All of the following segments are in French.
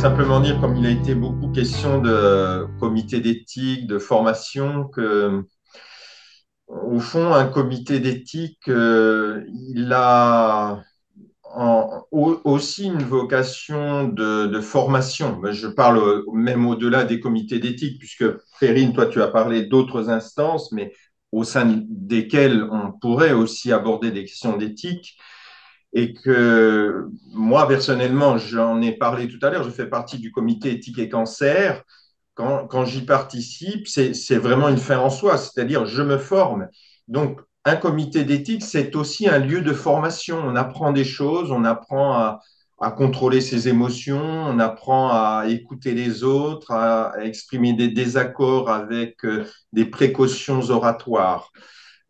simplement dire, comme il a été beaucoup question de comité d'éthique, de formation, que au fond, un comité d'éthique, il a aussi une vocation de formation. Ben, je parle même au-delà des comités d'éthique, puisque Perrine, toi, tu as parlé d'autres instances, mais au sein desquelles on pourrait aussi aborder des questions d'éthique. Et que moi, personnellement, j'en ai parlé tout à l'heure, je fais partie du comité éthique et cancer. Quand j'y participe, c'est vraiment une fin en soi, c'est-à-dire je me forme. Donc, un comité d'éthique, c'est aussi un lieu de formation. On apprend des choses, on apprend à contrôler ses émotions, on apprend à écouter les autres, à exprimer des désaccords avec des précautions oratoires.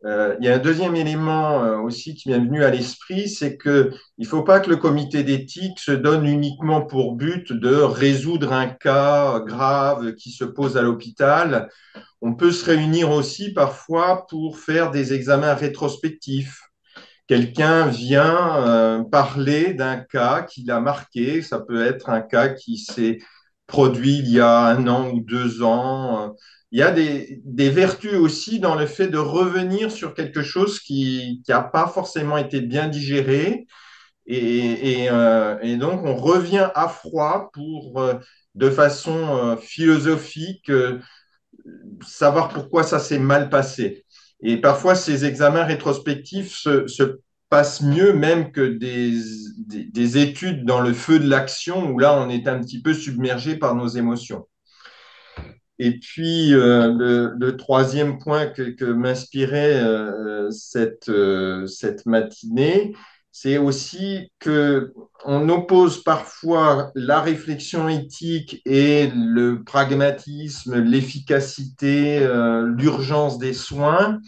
Il y a un deuxième élément aussi qui m'est venu à l'esprit, c'est qu'il ne faut pas que le comité d'éthique se donne uniquement pour but de résoudre un cas grave qui se pose à l'hôpital. On peut se réunir aussi parfois pour faire des examens rétrospectifs. Quelqu'un vient parler d'un cas qui l'a marqué. Ça peut être un cas qui s'est produit il y a 1 an ou 2 ans. Il y a des vertus aussi dans le fait de revenir sur quelque chose qui n'a pas forcément été bien digéré. Et donc, on revient à froid pour, de façon philosophique, savoir pourquoi ça s'est mal passé. Et parfois, ces examens rétrospectifs se passent mieux même que des études dans le feu de l'action où là, on est un petit peu submergé par nos émotions. Et puis, le troisième point que m'inspirait cette matinée, c'est aussi que on oppose parfois la réflexion éthique et le pragmatisme, l'efficacité, l'urgence des soins,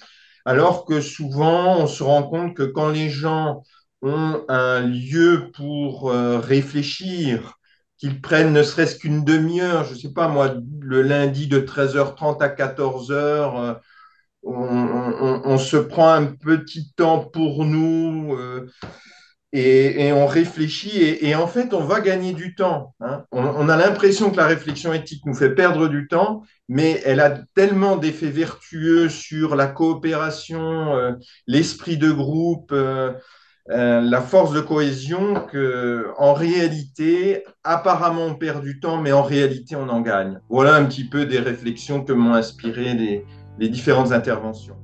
alors que souvent, on se rend compte que quand les gens ont un lieu pour réfléchir, qu'ils prennent ne serait-ce qu'une demi-heure, je ne sais pas moi, le lundi de 13h30 à 14h, on se prend un petit temps pour nous et on réfléchit et en fait on va gagner du temps, hein. On a l'impression que la réflexion éthique nous fait perdre du temps, mais elle a tellement d'effets vertueux sur la coopération, l'esprit de groupe, la force de cohésion que, en réalité, apparemment on perd du temps, mais en réalité on en gagne. Voilà un petit peu des réflexions que m'ont inspiré les différentes interventions.